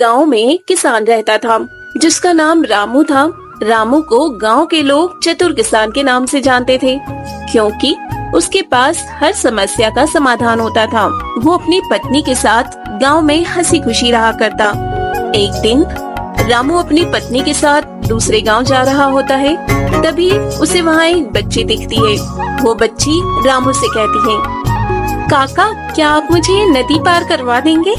गांव में एक किसान रहता था जिसका नाम रामू था। रामू को गांव के लोग चतुर किसान के नाम से जानते थे, क्योंकि उसके पास हर समस्या का समाधान होता था। वो अपनी पत्नी के साथ गांव में हंसी खुशी रहा करता। एक दिन रामू अपनी पत्नी के साथ दूसरे गांव जा रहा होता है। तभी उसे वहाँ एक बच्ची दिखती है। वो बच्ची रामू से कहती है, काका, क्या आप मुझे नदी पार करवा देंगे?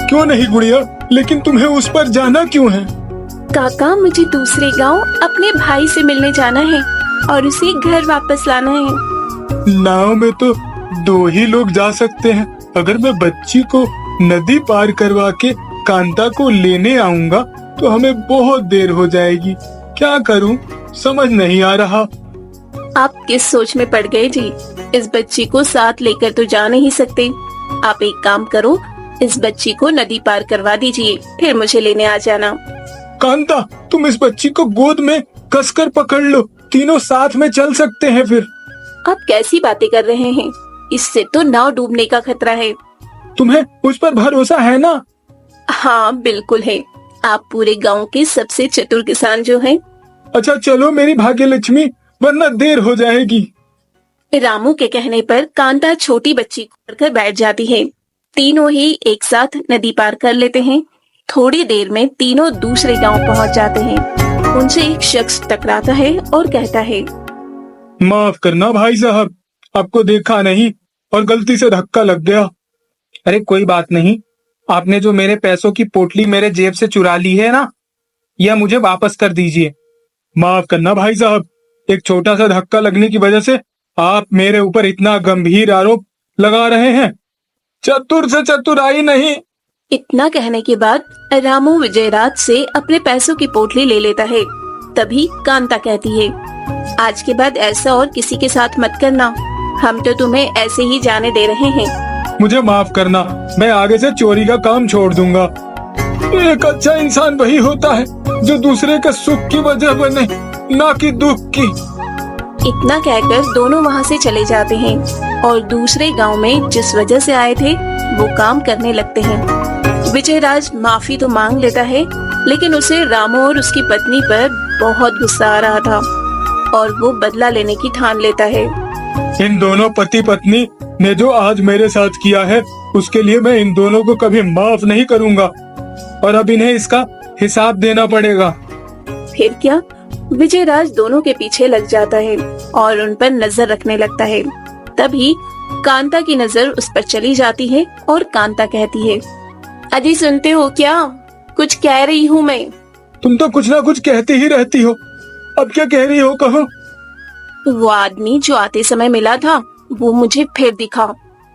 क्यों नहीं गुड़िया, लेकिन तुम्हें उस पर जाना क्यों है? काका, मुझे दूसरे गांव अपने भाई से मिलने जाना है और उसे घर वापस लाना है। नाव में तो 2 ही लोग जा सकते हैं। अगर मैं बच्ची को नदी पार करवा के कांता को लेने आऊंगा तो हमें बहुत देर हो जाएगी। क्या करूं, समझ नहीं आ रहा। आप किस सोच में पड़ गए जी? इस बच्ची को साथ लेकर तो जा नहीं सकते। आप एक काम करो, इस बच्ची को नदी पार करवा दीजिए, फिर मुझे लेने आ जाना। कांता, तुम इस बच्ची को गोद में कसकर पकड़ लो, तीनों साथ में चल सकते हैं फिर। आप कैसी बातें कर रहे हैं? इससे तो नाव डूबने का खतरा है। तुम्हें उस पर भरोसा है ना? हाँ, बिल्कुल है। आप पूरे गांव के सबसे चतुर किसान जो हैं। अच्छा चलो मेरी भाग्य लक्ष्मी, वरना देर हो जाएगी। रामू के कहने पर कांता छोटी बच्ची को पकड़कर बैठ जाती है। तीनों ही एक साथ नदी पार कर लेते हैं। थोड़ी देर में तीनों दूसरे गांव पहुंच जाते हैं। उनसे एक शख्स टकराता है और कहता है, माफ करना भाई साहब, आपको देखा नहीं और गलती से धक्का लग गया। अरे कोई बात नहीं, आपने जो मेरे पैसों की पोटली मेरे जेब से चुरा ली है ना, यह मुझे वापस कर दीजिए। माफ करना भाई साहब, एक छोटा सा धक्का लगने की वजह से आप मेरे ऊपर इतना गंभीर आरोप लगा रहे हैं। चतुर से चतुराई नहीं। इतना कहने के बाद रामू विजयराज से अपने पैसों की पोटली ले लेता है। तभी कांता कहती है, आज के बाद ऐसा और किसी के साथ मत करना। हम तो तुम्हें ऐसे ही जाने दे रहे हैं। मुझे माफ करना, मैं आगे से चोरी का काम छोड़ दूंगा। एक अच्छा इंसान वही होता है जो दूसरे के सुख की वजह बने, ना कि दुख की। इतना कहकर दोनों वहाँ से चले जाते हैं और दूसरे गांव में जिस वजह से आए थे वो काम करने लगते हैं। विजयराज माफी तो मांग लेता है, लेकिन उसे रामू और उसकी पत्नी पर बहुत गुस्सा आ रहा था और वो बदला लेने की ठान लेता है। इन दोनों पति पत्नी ने जो आज मेरे साथ किया है, उसके लिए मैं इन दोनों को कभी माफ नहीं करूंगा और अब इन्हें इसका हिसाब देना पड़ेगा। फिर क्या, विजयराज दोनों के पीछे लग जाता है और उन पर नजर रखने लगता है। तभी कांता की नजर उस पर चली जाती है और कांता कहती है, अजी सुनते हो क्या? कुछ कह रही हूँ मैं। तुम तो कुछ ना कुछ कहती ही रहती हो, अब क्या कह रही हो, कहो। वो आदमी जो आते समय मिला था वो मुझे फिर दिखा।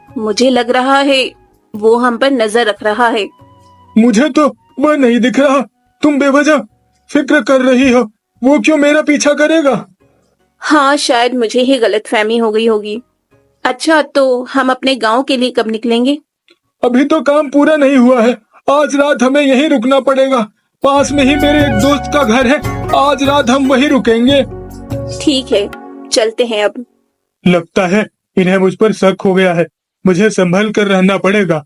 मुझे लग रहा है वो हम पर नजर रख रहा है। मुझे तो वह नहीं दिख रहा। तुम बेवजह फिक्र कर रही हो, वो क्यों मेरा पीछा करेगा? हाँ, शायद मुझे ही गलतफहमी हो गई होगी। अच्छा, तो हम अपने गांव के लिए कब निकलेंगे? अभी तो काम पूरा नहीं हुआ है। आज रात हमें यहीं रुकना पड़ेगा। पास में ही मेरे एक दोस्त का घर है, आज रात हम वहीं रुकेंगे। ठीक है, चलते हैं अब। लगता है इन्हें मुझ पर शक हो गया है, मुझे संभल कर रहना पड़ेगा।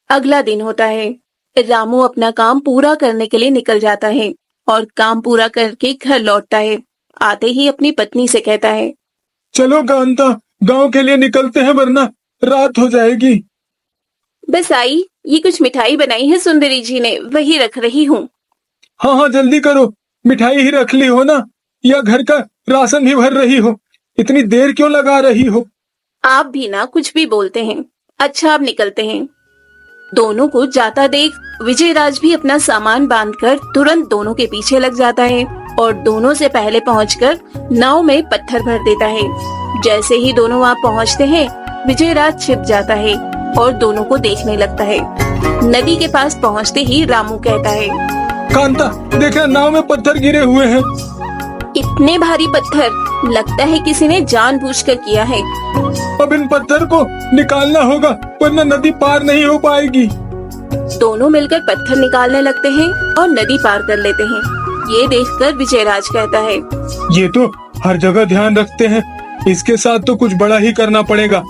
अगला दिन होता है। रामू अपना काम पूरा करने के लिए निकल जाता है और काम पूरा करके घर लौटता है। आते ही अपनी पत्नी से कहता है, चलो कांता, गांव के लिए निकलते हैं वरना रात हो जाएगी। बस आई, ये कुछ मिठाई बनाई है सुंदरी जी ने, वही रख रही हूँ। हाँ हाँ जल्दी करो, मिठाई ही रख ली हो ना, या घर का राशन ही भर रही हो? इतनी देर क्यों लगा रही हो? आप भी ना कुछ भी बोलते हैं। अच्छा, अब निकलते हैं। दोनों को जाता देख विजयराज भी अपना सामान बांधकर तुरंत दोनों के पीछे लग जाता है और दोनों से पहले पहुंचकर नाव में पत्थर भर देता है। जैसे ही दोनों वहाँ पहुँचते हैं, विजयराज छिप जाता है और दोनों को देखने लगता है। नदी के पास पहुँचते ही रामू कहता है, कांता देखना, नाव में पत्थर गिरे हुए हैं। इतने भारी पत्थर, लगता है किसी ने जानबूझकर किया है। अब इन पत्थर को निकालना होगा वरना नदी पार नहीं हो पाएगी। दोनों मिलकर पत्थर निकालने लगते हैं और नदी पार कर लेते हैं। ये देखकर विजयराज कहता है, ये तो हर जगह ध्यान रखते हैं, इसके साथ तो कुछ बड़ा ही करना पड़ेगा,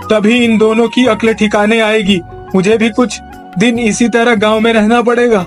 तभी इन दोनों की अक्ल ठिकाने आएगी। मुझे भी कुछ दिन इसी तरह गांव में रहना पड़ेगा।